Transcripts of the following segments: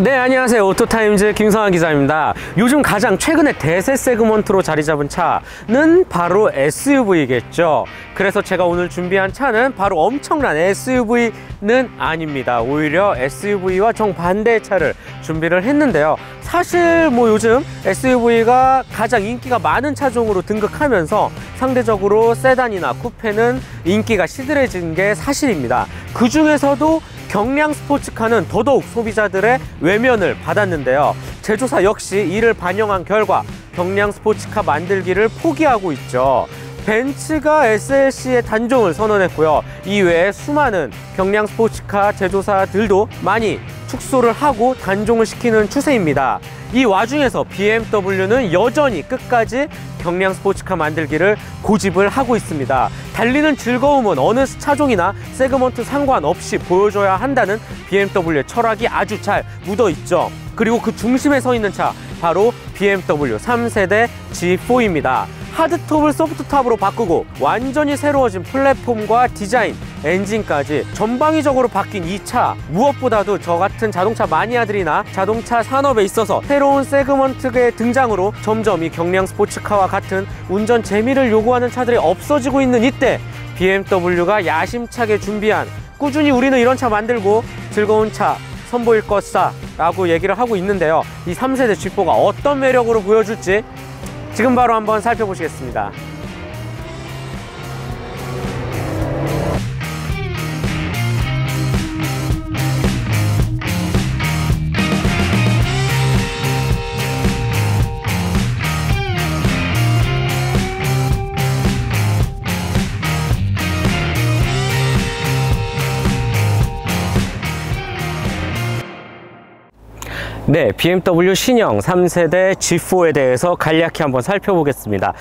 네, 안녕하세요. 오토타임즈 김성환 기자입니다. 요즘 가장 최근에 대세 세그먼트로 자리 잡은 차는 바로 SUV겠죠. 그래서 제가 오늘 준비한 차는 바로 엄청난 SUV는 아닙니다. 오히려 SUV와 정반대의 차를 준비를 했는데요. 사실 뭐 요즘 SUV가 가장 인기가 많은 차종으로 등극하면서 상대적으로 세단이나 쿠페는 인기가 시들해진 게 사실입니다. 그 중에서도 경량 스포츠카는 더더욱 소비자들의 외면을 받았는데요. 제조사 역시 이를 반영한 결과 경량 스포츠카 만들기를 포기하고 있죠. 벤츠가 SLC의 단종을 선언했고요. 이외에 수많은 경량 스포츠카 제조사들도 많이 축소를 하고 단종을 시키는 추세입니다. 이 와중에서 BMW는 여전히 끝까지 경량 스포츠카 만들기를 고집을 하고 있습니다. 달리는 즐거움은 어느 차종이나 세그먼트 상관없이 보여줘야 한다는 BMW의 철학이 아주 잘 묻어있죠. 그리고 그 중심에 서 있는 차, 바로 BMW 3세대 G4입니다. 하드톱을 소프트탑으로 바꾸고 완전히 새로워진 플랫폼과 디자인, 엔진까지 전방위적으로 바뀐 이 차, 무엇보다도 저 같은 자동차 마니아들이나 자동차 산업에 있어서 새로운 세그먼트의 등장으로 점점 이 경량 스포츠카와 같은 운전 재미를 요구하는 차들이 없어지고 있는 이때 BMW가 야심차게 준비한, 꾸준히 우리는 이런 차 만들고 즐거운 차 선보일 것이다 라고 얘기를 하고 있는데요. 이 3세대 G4가 어떤 매력으로 보여줄지 지금 바로 한번 살펴보시겠습니다. 네, BMW 신형 3세대 G4에 대해서 간략히 한번 살펴보겠습니다.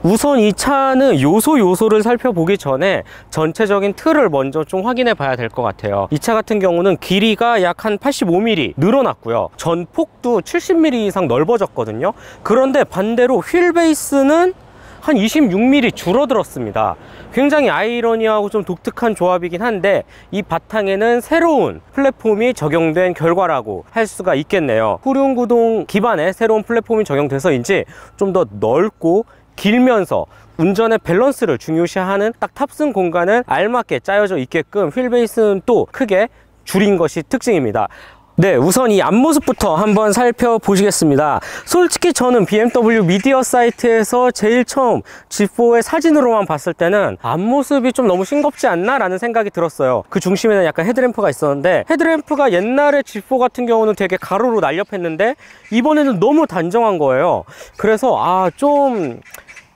우선 이 차는 요소를 살펴보기 전에 전체적인 틀을 먼저 좀 확인해 봐야 될 것 같아요. 이 차 같은 경우는 길이가 약 한 85mm 늘어났고요. 전폭도 70mm 이상 넓어졌거든요. 그런데 반대로 휠 베이스는 한 26mm 줄어들었습니다. 굉장히 아이러니하고 좀 독특한 조합이긴 한데 이 바탕에는 새로운 플랫폼이 적용된 결과라고 할 수가 있겠네요. 후륜구동 기반의 새로운 플랫폼이 적용돼서인지 좀 더 넓고 길면서 운전의 밸런스를 중요시하는 딱 탑승 공간은 알맞게 짜여져 있게끔 휠 베이스는 또 크게 줄인 것이 특징입니다. 네, 우선 이 앞모습부터 한번 살펴보시겠습니다. 솔직히 저는 BMW 미디어 사이트에서 제일 처음 G4의 사진으로만 봤을 때는 앞모습이 좀 너무 싱겁지 않나 라는 생각이 들었어요. 그 중심에는 약간 헤드램프가 있었는데, 헤드램프가 옛날에 G4 같은 경우는 되게 가로로 날렵했는데 이번에는 너무 단정한 거예요. 그래서 좀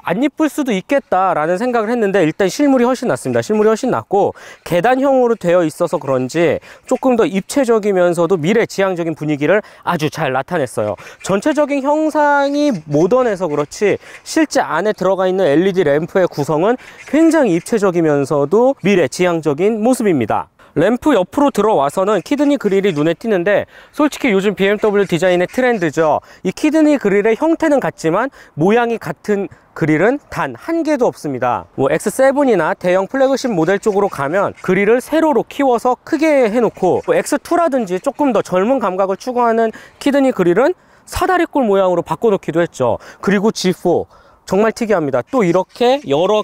안 이쁠 수도 있겠다라는 생각을 했는데, 일단 실물이 훨씬 낫습니다. 실물이 훨씬 낫고 계단형으로 되어 있어서 그런지 조금 더 입체적이면서도 미래지향적인 분위기를 아주 잘 나타냈어요. 전체적인 형상이 모던해서 그렇지 실제 안에 들어가 있는 LED 램프의 구성은 굉장히 입체적이면서도 미래지향적인 모습입니다. 램프 옆으로 들어와서는 키드니 그릴이 눈에 띄는데, 솔직히 요즘 BMW 디자인의 트렌드죠. 이 키드니 그릴의 형태는 같지만 모양이 같은 그릴은 단 한 개도 없습니다. 뭐 X7이나 대형 플래그십 모델 쪽으로 가면 그릴을 세로로 키워서 크게 해놓고, X2라든지 조금 더 젊은 감각을 추구하는 키드니 그릴은 사다리꼴 모양으로 바꿔놓기도 했죠. 그리고 G4 정말 특이합니다. 또 이렇게 여러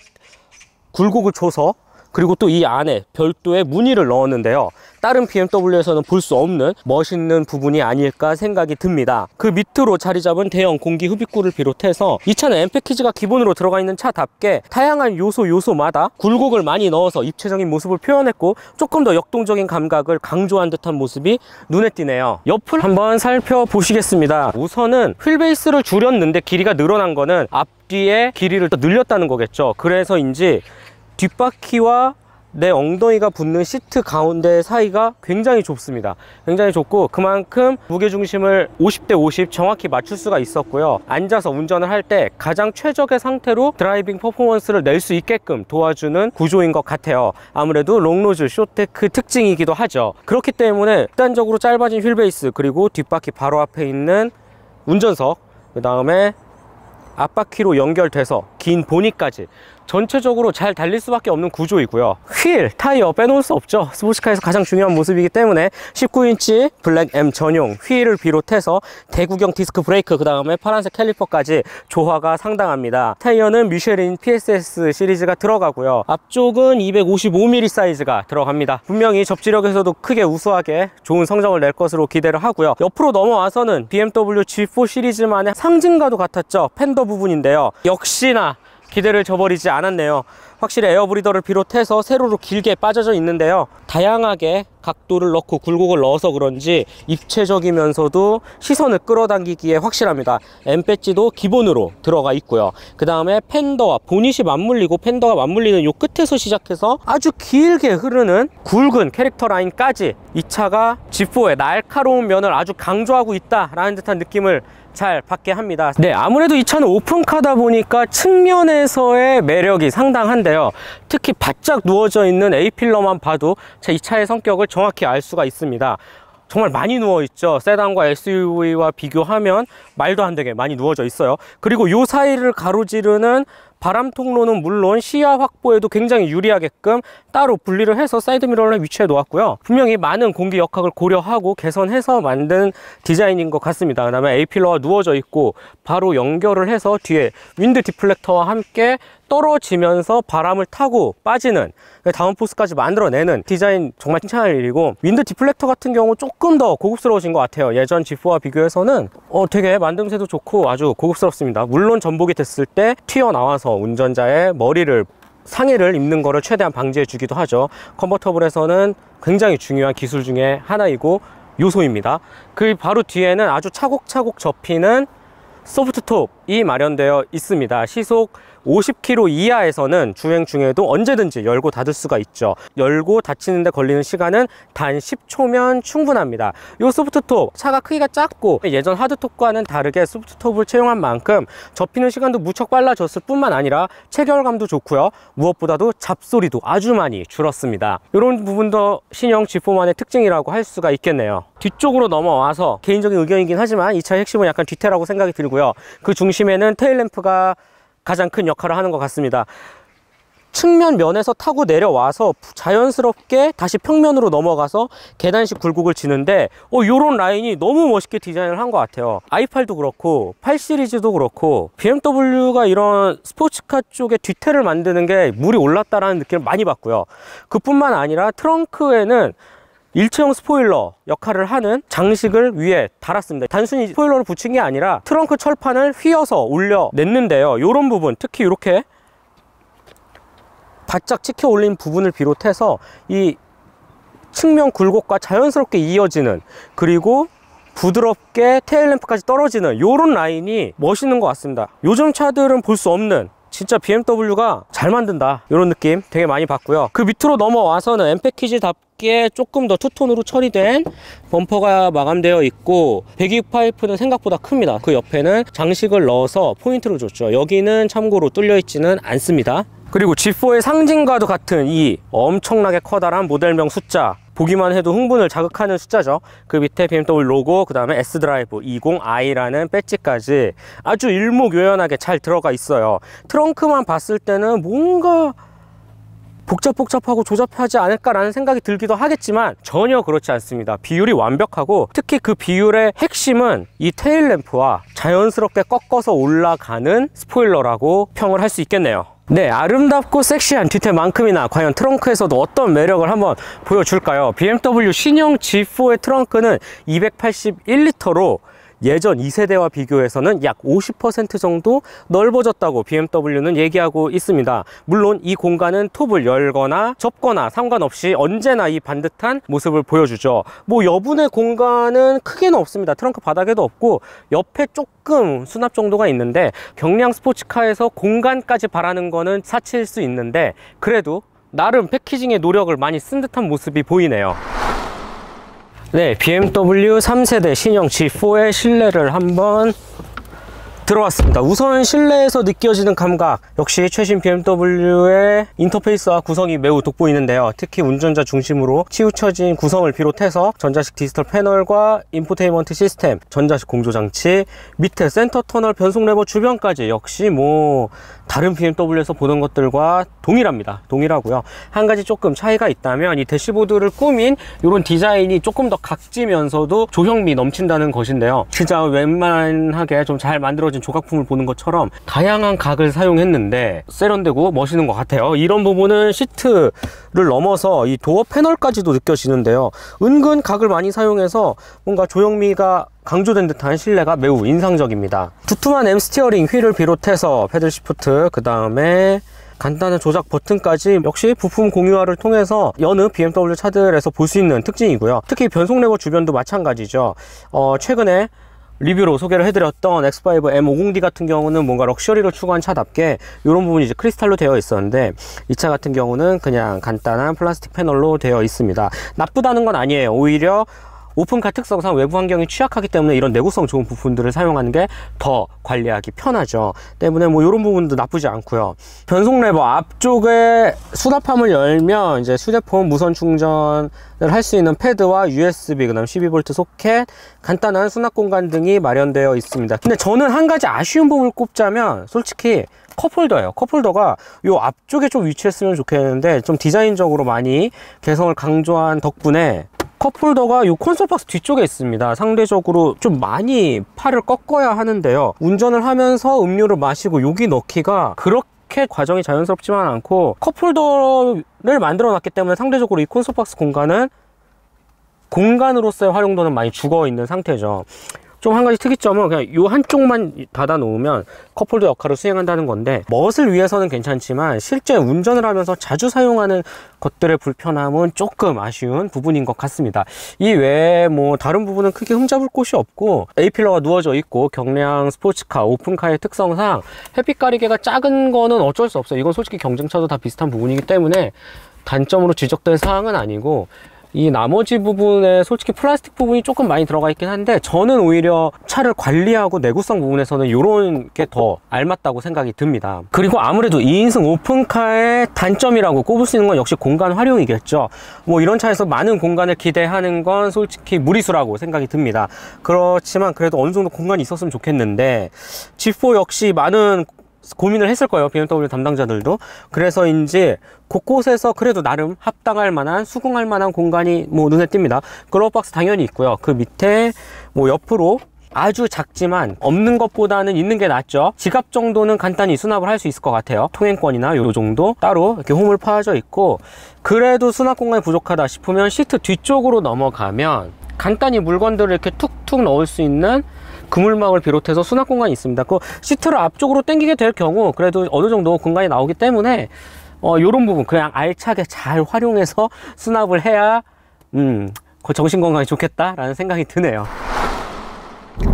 굴곡을 줘서, 그리고 또 이 안에 별도의 무늬를 넣었는데요. 다른 BMW에서는 볼 수 없는 멋있는 부분이 아닐까 생각이 듭니다. 그 밑으로 자리 잡은 대형 공기 흡입구를 비롯해서 이 차는 M 패키지가 기본으로 들어가 있는 차답게 다양한 요소마다 굴곡을 많이 넣어서 입체적인 모습을 표현했고, 조금 더 역동적인 감각을 강조한 듯한 모습이 눈에 띄네요. 옆을 한번 살펴보시겠습니다. 우선은 휠베이스를 줄였는데 길이가 늘어난 거는 앞뒤의 길이를 더 늘렸다는 거겠죠. 그래서인지 뒷바퀴와 내 엉덩이가 붙는 시트 가운데 사이가 굉장히 좁습니다. 굉장히 좁고 그만큼 무게중심을 50대 50 정확히 맞출 수가 있었고요. 앉아서 운전을 할 때 가장 최적의 상태로 드라이빙 퍼포먼스를 낼 수 있게끔 도와주는 구조인 것 같아요. 아무래도 롱노즐 쇼테크 특징이기도 하죠. 그렇기 때문에 극단적으로 짧아진 휠베이스, 그리고 뒷바퀴 바로 앞에 있는 운전석, 그 다음에 앞바퀴로 연결돼서 긴 보니까지 전체적으로 잘 달릴 수밖에 없는 구조이고요. 휠, 타이어 빼놓을 수 없죠. 스포츠카에서 가장 중요한 모습이기 때문에 19인치 블랙 M 전용 휠을 비롯해서 대구경 디스크 브레이크, 그 다음에 파란색 캘리퍼까지 조화가 상당합니다. 타이어는 미쉐린 PSS 시리즈가 들어가고요. 앞쪽은 255mm 사이즈가 들어갑니다. 분명히 접지력에서도 크게 우수하게 좋은 성적을 낼 것으로 기대를 하고요. 옆으로 넘어와서는 BMW G4 시리즈만의 상징과도 같았죠. 팬더 부분인데요. 역시나 기대를 저버리지 않았네요. 확실히 에어브리더를 비롯해서 세로로 길게 빠져져 있는데요. 다양하게 각도를 넣고 굴곡을 넣어서 그런지 입체적이면서도 시선을 끌어당기기에 확실합니다. M 배지도 기본으로 들어가 있고요. 그 다음에 팬더와 보닛이 맞물리고 팬더가 맞물리는 요 끝에서 시작해서 아주 길게 흐르는 굵은 캐릭터 라인까지 이 차가 G4의 날카로운 면을 아주 강조하고 있다라는 듯한 느낌을 잘 받게 합니다. 네, 아무래도 이 차는 오픈카다 보니까 측면에서의 매력이 상당한데요. 특히 바짝 누워져 있는 A필러만 봐도 이 차의 성격을 정확히 알 수가 있습니다. 정말 많이 누워있죠. 세단과 SUV와 비교하면 말도 안 되게 많이 누워져 있어요. 그리고 요 사이를 가로지르는 바람 통로는 물론 시야 확보에도 굉장히 유리하게끔 따로 분리를 해서 사이드미러를 위치해 놓았고요. 분명히 많은 공기 역학을 고려하고 개선해서 만든 디자인인 것 같습니다. 그 다음에 A필러가 누워져 있고 바로 연결을 해서 뒤에 윈드 디플렉터와 함께 떨어지면서 바람을 타고 빠지는 다운포스까지 만들어내는 디자인, 정말 칭찬할 일이고, 윈드 디플렉터 같은 경우 조금 더 고급스러워진 것 같아요. 예전 G4와 비교해서는 되게 만듦새도 좋고 아주 고급스럽습니다. 물론 전복이 됐을 때 튀어나와서 운전자의 머리를, 상해를 입는 거를 최대한 방지해 주기도 하죠. 컨버터블에서는 굉장히 중요한 기술 중에 하나이고 요소입니다. 그 바로 뒤에는 아주 차곡차곡 접히는 소프트톱이 마련되어 있습니다. 시속 50km 이하에서는 주행 중에도 언제든지 열고 닫을 수가 있죠. 열고 닫히는데 걸리는 시간은 단 10초면 충분합니다. 이 소프트톱, 차가 크기가 작고 예전 하드톱과는 다르게 소프트톱을 채용한 만큼 접히는 시간도 무척 빨라졌을 뿐만 아니라 체결감도 좋고요. 무엇보다도 잡소리도 아주 많이 줄었습니다. 이런 부분도 신형 G4만의 특징이라고 할 수가 있겠네요. 뒤쪽으로 넘어와서 개인적인 의견이긴 하지만 이 차의 핵심은 약간 뒤태라고 생각이 들고요. 그 중심에는 테일램프가 가장 큰 역할을 하는 것 같습니다. 측면 면에서 타고 내려와서 자연스럽게 다시 평면으로 넘어가서 계단식 굴곡을 지는데 요런 라인이 너무 멋있게 디자인을 한 것 같아요. i8도 그렇고 8 시리즈도 그렇고 BMW가 이런 스포츠카 쪽에 뒤태를 만드는 게 물이 올랐다라는 느낌을 많이 받고요. 그뿐만 아니라 트렁크에는 일체형 스포일러 역할을 하는 장식을 위에 달았습니다. 단순히 스포일러를 붙인 게 아니라 트렁크 철판을 휘어서 올려냈는데요. 이런 부분, 특히 이렇게 바짝 찍혀 올린 부분을 비롯해서 이 측면 굴곡과 자연스럽게 이어지는, 그리고 부드럽게 테일램프까지 떨어지는 이런 라인이 멋있는 것 같습니다. 요즘 차들은 볼 수 없는, 진짜 BMW가 잘 만든다, 이런 느낌 되게 많이 받고요. 그 밑으로 넘어와서는 M 패키지답게 조금 더 투톤으로 처리된 범퍼가 마감되어 있고, 배기육 파이프는 생각보다 큽니다. 그 옆에는 장식을 넣어서 포인트를 줬죠. 여기는 참고로 뚫려 있지는 않습니다. 그리고 G4의 상징과도 같은 이 엄청나게 커다란 모델명 숫자, 보기만 해도 흥분을 자극하는 숫자죠. 그 밑에 BMW 로고, 그 다음에 S드라이브 20i라는 배지까지 아주 일목요연하게 잘 들어가 있어요. 트렁크만 봤을 때는 뭔가 복잡복잡하고 조잡하지 않을까라는 생각이 들기도 하겠지만 전혀 그렇지 않습니다. 비율이 완벽하고, 특히 그 비율의 핵심은 이 테일램프와 자연스럽게 꺾어서 올라가는 스포일러라고 평을 할 수 있겠네요. 네, 아름답고 섹시한 뒤태만큼이나 과연 트렁크에서도 어떤 매력을 한번 보여줄까요? BMW 신형 G4의 트렁크는 281리터로 예전 2세대와 비교해서는 약 50% 정도 넓어졌다고 BMW는 얘기하고 있습니다. 물론 이 공간은 톱을 열거나 접거나 상관없이 언제나 이 반듯한 모습을 보여주죠. 뭐 여분의 공간은 크게는 없습니다. 트렁크 바닥에도 없고 옆에 조금 수납 정도가 있는데, 경량 스포츠카에서 공간까지 바라는 거는 사치일 수 있는데 그래도 나름 패키징의 노력을 많이 쓴 듯한 모습이 보이네요. 네, BMW 3세대 신형 G4의 실내를 한번 들어왔습니다. 우선 실내에서 느껴지는 감각, 역시 최신 BMW의 인터페이스와 구성이 매우 돋보이는데요. 특히 운전자 중심으로 치우쳐진 구성을 비롯해서 전자식 디지털 패널과 인포테인먼트 시스템, 전자식 공조장치, 밑에 센터 터널, 변속 레버 주변까지 역시 뭐 다른 BMW에서 보는 것들과 동일합니다. 동일하고요. 한 가지 조금 차이가 있다면 이 대시보드를 꾸민 이런 디자인이 조금 더 각지면서도 조형미 넘친다는 것인데요. 진짜 웬만하게 좀 잘 만들어진 조각품을 보는 것처럼 다양한 각을 사용했는데 세련되고 멋있는 것 같아요. 이런 부분은 시트를 넘어서 이 도어 패널까지도 느껴지는데요. 은근 각을 많이 사용해서 뭔가 조형미가 강조된 듯한 실내가 매우 인상적입니다. 두툼한 M 스티어링 휠을 비롯해서 패들 시프트, 그 다음에 간단한 조작 버튼까지 역시 부품 공유화를 통해서 여느 BMW 차들에서 볼 수 있는 특징이고요. 특히 변속 레버 주변도 마찬가지죠. 최근에 리뷰로 소개를 해드렸던 X5 M50D 같은 경우는 뭔가 럭셔리를 추구한 차답게 이런 부분이 이제 크리스탈로 되어 있었는데, 이 차 같은 경우는 그냥 간단한 플라스틱 패널로 되어 있습니다. 나쁘다는 건 아니에요. 오히려 오픈카 특성상 외부 환경이 취약하기 때문에 이런 내구성 좋은 부품들을 사용하는 게 더 관리하기 편하죠. 때문에 뭐 이런 부분도 나쁘지 않고요. 변속 레버 앞쪽에 수납함을 열면 이제 휴대폰 무선 충전을 할 수 있는 패드와 USB, 그다음 12V 소켓, 간단한 수납 공간 등이 마련되어 있습니다. 근데 저는 한 가지 아쉬운 부분을 꼽자면 솔직히 컵홀더예요. 컵홀더가 요 앞쪽에 좀 위치했으면 좋겠는데, 좀 디자인적으로 많이 개성을 강조한 덕분에 컵홀더가 이 콘솔 박스 뒤쪽에 있습니다. 상대적으로 좀 많이 팔을 꺾어야 하는데요. 운전을 하면서 음료를 마시고 여기 넣기가 그렇게 과정이 자연스럽지만 않고, 컵홀더를 만들어 놨기 때문에 상대적으로 이 콘솔 박스 공간은 공간으로서의 활용도는 많이 죽어 있는 상태죠. 좀 한 가지 특이점은 그냥 이 한쪽만 닫아 놓으면 컵홀더 역할을 수행한다는 건데, 멋을 위해서는 괜찮지만 실제 운전을 하면서 자주 사용하는 것들의 불편함은 조금 아쉬운 부분인 것 같습니다. 이 외에 뭐 다른 부분은 크게 흠잡을 곳이 없고, A필러가 누워져 있고, 경량 스포츠카, 오픈카의 특성상 햇빛 가리개가 작은 거는 어쩔 수 없어요. 이건 솔직히 경쟁차도 다 비슷한 부분이기 때문에 단점으로 지적될 사항은 아니고, 이 나머지 부분에 솔직히 플라스틱 부분이 조금 많이 들어가 있긴 한데, 저는 오히려 차를 관리하고 내구성 부분에서는 이런 게 더 알맞다고 생각이 듭니다. 그리고 아무래도 2인승 오픈카의 단점이라고 꼽을 수 있는 건 역시 공간 활용이겠죠. 뭐 이런 차에서 많은 공간을 기대하는 건 솔직히 무리수라고 생각이 듭니다. 그렇지만 그래도 어느 정도 공간이 있었으면 좋겠는데, G4 역시 많은 고민을 했을 거예요, BMW 담당자들도. 그래서인지 곳곳에서 그래도 나름 합당할 만한, 수긍할 만한 공간이 뭐 눈에 띕니다. 글러브박스 당연히 있고요. 그 밑에 뭐 옆으로 아주 작지만 없는 것보다는 있는 게 낫죠. 지갑 정도는 간단히 수납을 할 수 있을 것 같아요. 통행권이나 요 정도 따로 이렇게 홈을 파져 있고, 그래도 수납 공간이 부족하다 싶으면 시트 뒤쪽으로 넘어가면 간단히 물건들을 이렇게 툭툭 넣을 수 있는 그물막을 비롯해서 수납 공간이 있습니다. 그 시트를 앞쪽으로 당기게 될 경우 그래도 어느 정도 공간이 나오기 때문에 요런 부분 그냥 알차게 잘 활용해서 수납을 해야 정신 건강이 좋겠다라는 생각이 드네요.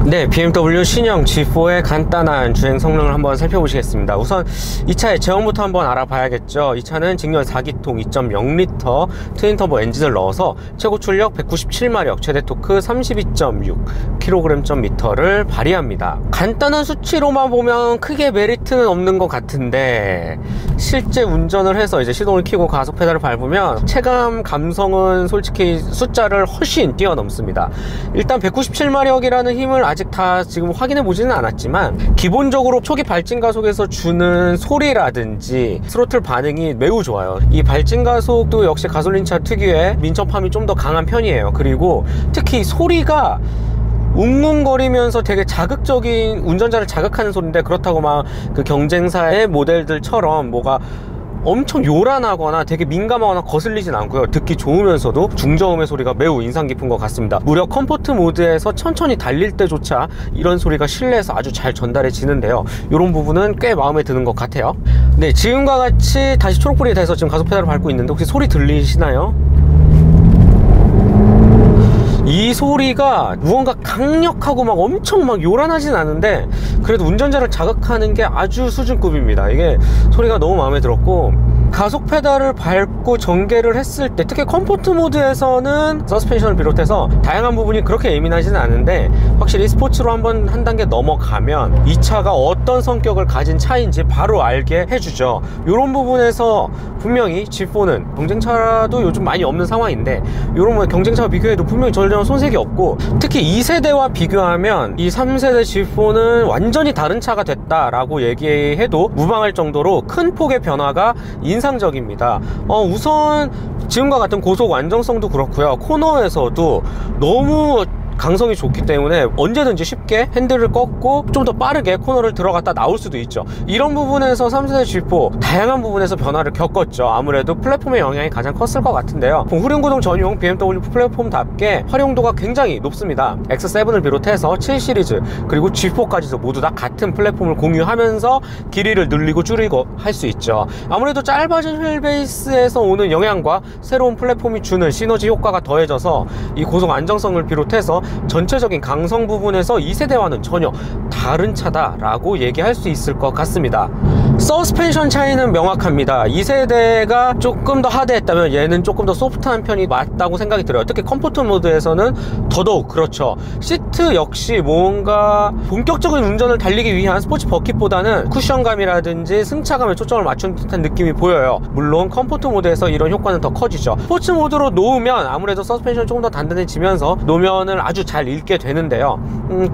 네, BMW 신형 G4의 간단한 주행 성능을 한번 살펴보시겠습니다. 우선 이 차의 제원부터 한번 알아봐야겠죠. 이 차는 직렬 4기통 2.0L 트윈터보 엔진을 넣어서 최고 출력 197마력, 최대 토크 32.6kgm/M를 발휘합니다. 간단한 수치로만 보면 크게 메리트는 없는 것 같은데, 실제 운전을 해서 이제 시동을 켜고 가속 페달을 밟으면 체감 감성은 솔직히 숫자를 훨씬 뛰어넘습니다. 일단 197마력이라는 힘을 아직 다 지금 확인해 보지는 않았지만, 기본적으로 초기 발진 가속에서 주는 소리라든지 스로틀 반응이 매우 좋아요. 이 발진 가속도 역시 가솔린차 특유의 민첩함이 좀 더 강한 편이에요. 그리고 특히 소리가 웅웅거리면서 되게 자극적인, 운전자를 자극하는 소리인데, 그렇다고 막 그 경쟁사의 모델들처럼 뭐가 엄청 요란하거나 되게 민감하거나 거슬리진 않고요. 듣기 좋으면서도 중저음의 소리가 매우 인상 깊은 것 같습니다. 무려 컴포트 모드에서 천천히 달릴 때조차 이런 소리가 실내에서 아주 잘 전달해지는데요. 이런 부분은 꽤 마음에 드는 것 같아요. 네, 지금과 같이 다시 초록불이 돼서 지금 가속 페달을 밟고 있는데 혹시 소리 들리시나요? 이 소리가 무언가 강력하고 막 엄청 막 요란하진 않은데, 그래도 운전자를 자극하는 게 아주 수준급입니다. 이게 소리가 너무 마음에 들었고, 가속 페달을 밟고 전개를 했을 때, 특히 컴포트 모드에서는 서스펜션을 비롯해서 다양한 부분이 그렇게 예민하지는 않은데, 확실히 스포츠로 한번 한 단계 넘어가면 이 차가 어떤 성격을 가진 차인지 바로 알게 해주죠. 이런 부분에서 분명히 G4는 경쟁차도 요즘 많이 없는 상황인데, 이런 경쟁차와 비교해도 분명히 전혀 손색이 없고, 특히 2세대와 비교하면 이 3세대 G4는 완전히 다른 차가 됐다라고 얘기해도 무방할 정도로 큰 폭의 변화가 인상적입니다. 우선 지금과 같은 고속 안정성도 그렇고요, 코너에서도 너무 강성이 좋기 때문에 언제든지 쉽게 핸들을 꺾고 좀 더 빠르게 코너를 들어갔다 나올 수도 있죠. 이런 부분에서 3세대 G4 다양한 부분에서 변화를 겪었죠. 아무래도 플랫폼의 영향이 가장 컸을 것 같은데요. 후륜구동 전용 BMW 플랫폼답게 활용도가 굉장히 높습니다. X7을 비롯해서 7 시리즈 그리고 G4까지도 모두 다 같은 플랫폼을 공유하면서 길이를 늘리고 줄이고 할 수 있죠. 아무래도 짧아진 휠 베이스에서 오는 영향과 새로운 플랫폼이 주는 시너지 효과가 더해져서 이 고속 안정성을 비롯해서 전체적인 강성 부분에서 2세대와는 전혀 다른 차다라고 얘기할 수 있을 것 같습니다. 서스펜션 차이는 명확합니다. 2세대가 조금 더 하드했다면 얘는 조금 더 소프트한 편이 맞다고 생각이 들어요. 특히 컴포트 모드에서는 더더욱 그렇죠. 시트 역시 뭔가 본격적인 운전을 달리기 위한 스포츠 버킷보다는 쿠션감이라든지 승차감에 초점을 맞춘 듯한 느낌이 보여요. 물론 컴포트 모드에서 이런 효과는 더 커지죠. 스포츠 모드로 놓으면 아무래도 서스펜션이 조금 더 단단해지면서 노면을 아주 잘 읽게 되는데요.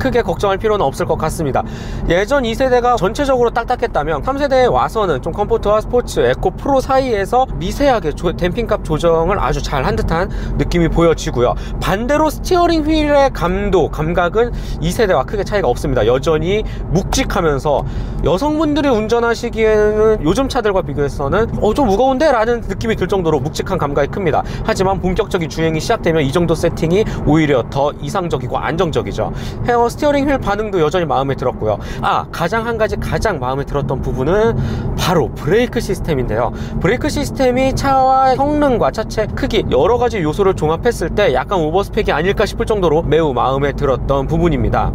크게 걱정할 필요는 없을 것 같습니다. 예전 2세대가 전체적으로 딱딱했다면 3세대에 와서는 좀 컴포트와 스포츠, 에코, 프로 사이에서 미세하게 댐핑값 조정을 아주 잘 한 듯한 느낌이 보여지고요. 반대로 스티어링 휠의 감각은 2세대와 크게 차이가 없습니다. 여전히 묵직하면서 여성분들이 운전하시기에는 요즘 차들과 비교해서는 좀 무거운데? 라는 느낌이 들 정도로 묵직한 감각이 큽니다. 하지만 본격적인 주행이 시작되면 이 정도 세팅이 오히려 더 이상적이고 안정적이죠. 헤어 스티어링 휠 반응도 여전히 마음에 들었고요. 한 가지 가장 마음에 들었던 부분은 바로 브레이크 시스템인데요. 브레이크 시스템이 차와 성능과 차체 크기 여러 가지 요소를 종합했을 때 약간 오버스펙이 아닐까 싶을 정도로 매우 마음에 들었던 부분입니다.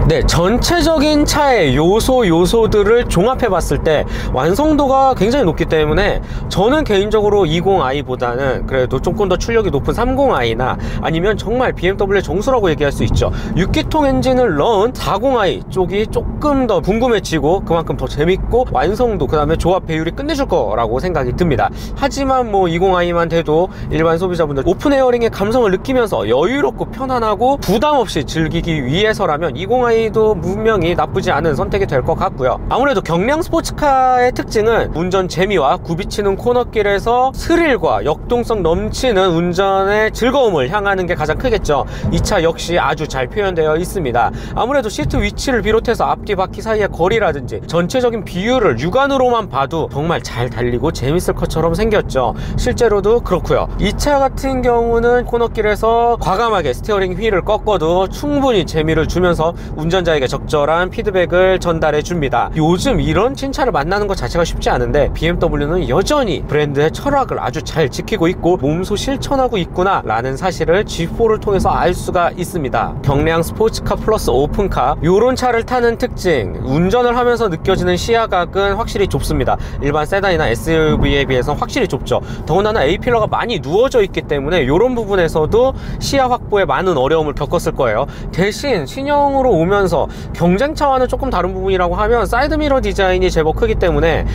네, 전체적인 차의 요소들을 종합해 봤을 때 완성도가 굉장히 높기 때문에 저는 개인적으로 20i보다는 그래도 조금 더 출력이 높은 30i나 아니면 정말 BMW의 정수라고 얘기할 수 있죠. 6기통 엔진을 넣은 40i 쪽이 조금 더 궁금해지고 그만큼 더 재밌고 완성도 그 다음에 조합 배율이 끝내줄 거라고 생각이 듭니다. 하지만 뭐 20i만 돼도 일반 소비자분들 오픈 에어링의 감성을 느끼면서 여유롭고 편안하고 부담 없이 즐기기 위해서라면 20i 도 분명히 나쁘지 않은 선택이 될 것 같고요. 아무래도 경량 스포츠카의 특징은 운전 재미와 굽이치는 코너길에서 스릴과 역동성 넘치는 운전의 즐거움을 향하는 게 가장 크겠죠. 이 차 역시 아주 잘 표현되어 있습니다. 아무래도 시트 위치를 비롯해서 앞뒤 바퀴 사이의 거리라든지 전체적인 비율을 육안으로만 봐도 정말 잘 달리고 재밌을 것처럼 생겼죠. 실제로도 그렇고요. 이 차 같은 경우는 코너길에서 과감하게 스티어링 휠을 꺾어도 충분히 재미를 주면서 운전자에게 적절한 피드백을 전달해 줍니다. 요즘 이런 신차를 만나는 것 자체가 쉽지 않은데 BMW는 여전히 브랜드의 철학을 아주 잘 지키고 있고 몸소 실천하고 있구나 라는 사실을 G4를 통해서 알 수가 있습니다. 경량 스포츠카 플러스 오픈카, 요런 차를 타는 특징, 운전을 하면서 느껴지는 시야각은 확실히 좁습니다. 일반 세단이나 SUV에 비해서 확실히 좁죠. 더군다나 A필러가 많이 누워져 있기 때문에 이런 부분에서도 시야 확보에 많은 어려움을 겪었을 거예요. 대신 신형으로 오면서 경쟁차와는 조금 다른 부분이라고 하면 사이드미러 디자인이 제법 크기 때문에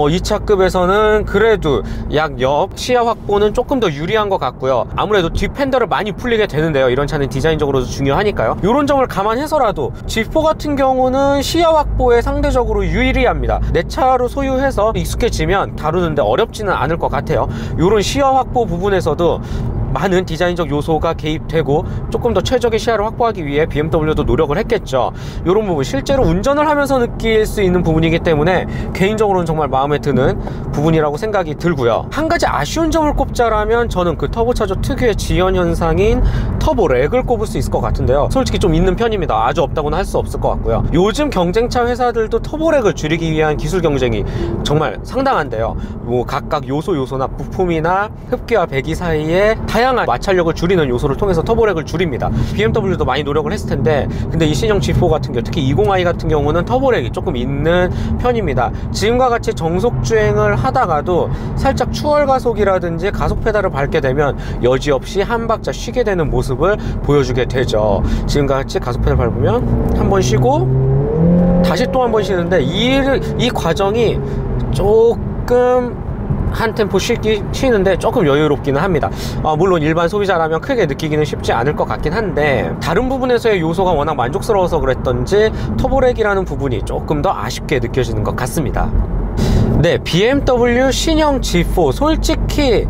이 차급에서는 그래도 양옆 시야 확보는 조금 더 유리한 것 같고요. 아무래도 뒷팬더를 많이 풀리게 되는데요. 이런 차는 디자인적으로도 중요하니까요. 이런 점을 감안해서라도 G4 같은 경우는 시야 확보에 상대적으로 유리합니다. 내 차로 소유해서 익숙해지면 다루는데 어렵지는 않을 것 같아요. 이런 시야 확보 부분에서도 많은 디자인적 요소가 개입되고 조금 더 최적의 시야를 확보하기 위해 BMW도 노력을 했겠죠. 이런 부분 실제로 운전을 하면서 느낄 수 있는 부분이기 때문에 개인적으로는 정말 마음에 드는 부분이라고 생각이 들고요. 한 가지 아쉬운 점을 꼽자라면 저는 그 터보차저 특유의 지연 현상인 터보 렉을 꼽을 수 있을 것 같은데요. 솔직히 좀 있는 편입니다. 아주 없다고는 할 수 없을 것 같고요. 요즘 경쟁차 회사들도 터보 렉을 줄이기 위한 기술 경쟁이 정말 상당한데요. 뭐 각각 요소나 부품이나 흡기와 배기 사이에 다양한 마찰력을 줄이는 요소를 통해서 터보렉을 줄입니다. BMW도 많이 노력을 했을 텐데, 근데 이 신형 G4 같은 경우, 특히 20i 같은 경우는 터보렉이 조금 있는 편입니다. 지금과 같이 정속 주행을 하다가도 살짝 추월 가속이라든지 가속 페달을 밟게 되면 여지없이 한 박자 쉬게 되는 모습을 보여주게 되죠. 지금과 같이 가속 페달 밟으면 한 번 쉬고 다시 또 한 번 쉬는데, 이 과정이 조금 한 템포 쉬는데 조금 여유롭기는 합니다. 물론 일반 소비자라면 크게 느끼기는 쉽지 않을 것 같긴 한데, 다른 부분에서의 요소가 워낙 만족스러워서 그랬던지 터보렉이라는 부분이 조금 더 아쉽게 느껴지는 것 같습니다. 네, BMW 신형 G4 솔직히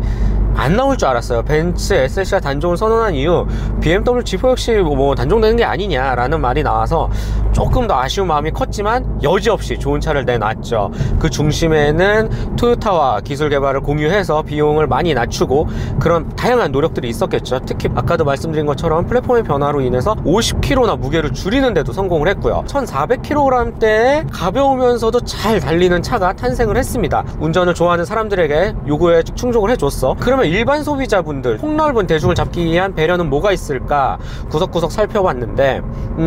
안 나올 줄 알았어요. 벤츠 SLC가 단종을 선언한 이후 BMW G4 역시 뭐 단종되는 게 아니냐라는 말이 나와서 조금 더 아쉬운 마음이 컸지만 여지없이 좋은 차를 내놨죠. 그 중심에는 토요타와 기술 개발을 공유해서 비용을 많이 낮추고 그런 다양한 노력들이 있었겠죠. 특히 아까도 말씀드린 것처럼 플랫폼의 변화로 인해서 50kg나 무게를 줄이는 데도 성공을 했고요. 1400kg대의 가벼우면서도 잘 달리는 차가 탄생을 했습니다. 운전을 좋아하는 사람들에게 요구에 충족을 해줬어. 그러면 일반 소비자분들, 폭넓은 대중을 잡기 위한 배려는 뭐가 있을까 구석구석 살펴봤는데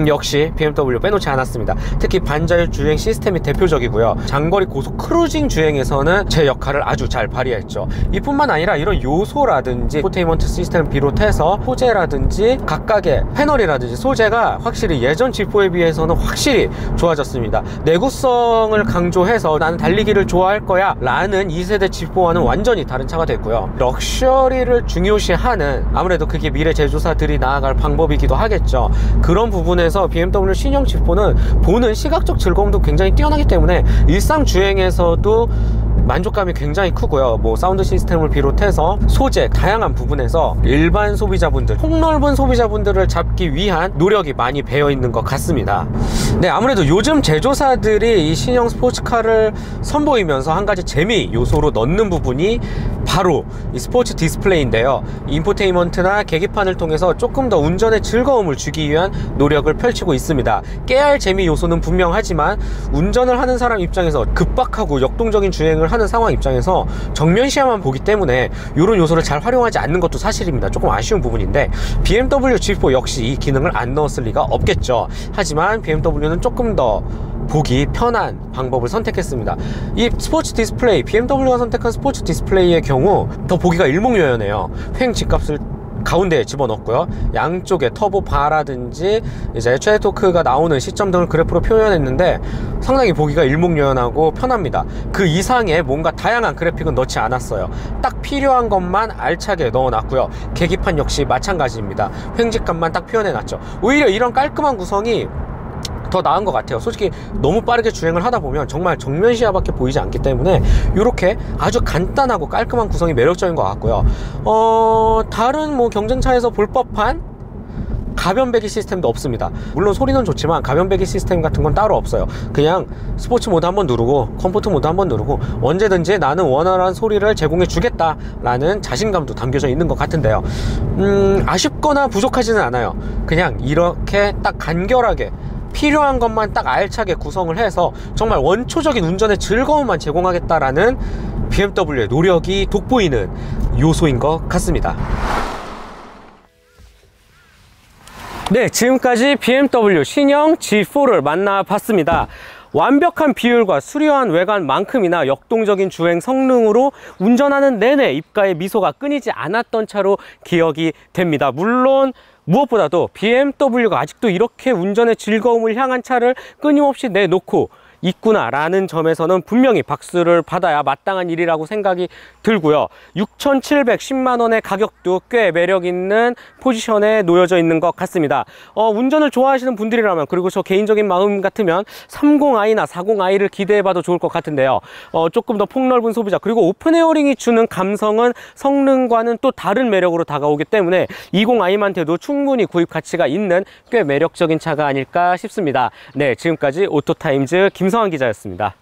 역시 BMW 빼놓지 않았습니다. 특히 반자율 주행 시스템이 대표적이고요. 장거리 고속 크루징 주행에서는 제 역할을 아주 잘 발휘했죠. 이뿐만 아니라 이런 요소라든지 인포테인먼트 시스템을 비롯해서 소재라든지 각각의 패널이라든지 소재가 확실히 예전 G4에 비해서는 확실히 좋아졌습니다. 내구성을 강조해서 나는 달리기를 좋아할 거야 라는 2세대 G4와는 완전히 다른 차가 됐고요. 럭셔리를 중요시하는, 아무래도 그게 미래 제조사들이 나아갈 방법이기도 하겠죠. 그런 부분에서 BMW 신형 G4는 보는 시각적 즐거움도 굉장히 뛰어나기 때문에 일상 주행에서도 만족감이 굉장히 크고요. 뭐 사운드 시스템을 비롯해서 소재 다양한 부분에서 일반 소비자분들, 폭넓은 소비자분들을 잡기 위한 노력이 많이 배어 있는 것 같습니다. 네, 아무래도 요즘 제조사들이 이 신형 스포츠카를 선보이면서 한 가지 재미 요소로 넣는 부분이 바로 이 스포츠 디스플레이인데요. 인포테인먼트나 계기판을 통해서 조금 더 운전의 즐거움을 주기 위한 노력을 펼치고 있습니다. 깨알 재미 요소는 분명하지만 운전을 하는 사람 입장에서 급박하고 역동적인 주행을 하는 상황 입장에서 정면 시야만 보기 때문에 이런 요소를 잘 활용하지 않는 것도 사실입니다. 조금 아쉬운 부분인데 BMW G4 역시 이 기능을 안 넣었을 리가 없겠죠. 하지만 BMW는 조금 더 보기 편한 방법을 선택했습니다. 이 스포츠 디스플레이, BMW가 선택한 스포츠 디스플레이의 경우 더 보기가 일목요연해요. 횡 G값을 가운데에 집어넣었고요. 양쪽에 터보 바라든지 이제 최대 토크가 나오는 시점 등을 그래프로 표현했는데 상당히 보기가 일목요연하고 편합니다. 그 이상의 뭔가 다양한 그래픽은 넣지 않았어요. 딱 필요한 것만 알차게 넣어놨고요. 계기판 역시 마찬가지입니다. 횡직감만 딱 표현해놨죠. 오히려 이런 깔끔한 구성이 더 나은 것 같아요. 솔직히 너무 빠르게 주행을 하다 보면 정말 정면 시야밖에 보이지 않기 때문에 이렇게 아주 간단하고 깔끔한 구성이 매력적인 것 같고요. 다른 뭐 경쟁차에서 볼 법한 가변 배기 시스템도 없습니다. 물론 소리는 좋지만 가변 배기 시스템 같은 건 따로 없어요. 그냥 스포츠 모드 한번 누르고 컴포트 모드 한번 누르고 언제든지 나는 원활한 소리를 제공해 주겠다 라는 자신감도 담겨져 있는 것 같은데요. 아쉽거나 부족하지는 않아요. 그냥 이렇게 딱 간결하게 필요한 것만 딱 알차게 구성을 해서 정말 원초적인 운전의 즐거움만 제공하겠다라는 BMW의 노력이 돋보이는 요소인 것 같습니다. 네, 지금까지 BMW 신형 G4를 만나봤습니다. 완벽한 비율과 수려한 외관만큼이나 역동적인 주행 성능으로 운전하는 내내 입가에 미소가 끊이지 않았던 차로 기억이 됩니다. 물론 무엇보다도 BMW가 아직도 이렇게 운전의 즐거움을 향한 차를 끊임없이 내놓고 있구나 라는 점에서는 분명히 박수를 받아야 마땅한 일이라고 생각이 들고요. 6,710만 원의 가격도 꽤 매력 있는 포지션에 놓여져 있는 것 같습니다. 운전을 좋아하시는 분들이라면, 그리고 저 개인적인 마음 같으면 30i나 40i를 기대해봐도 좋을 것 같은데요. 조금 더 폭넓은 소비자, 그리고 오픈 에어링이 주는 감성은 성능과는 또 다른 매력으로 다가오기 때문에 20i만테도 충분히 구입 가치가 있는 꽤 매력적인 차가 아닐까 싶습니다. 네, 지금까지 오토타임즈 김성환 기자였습니다.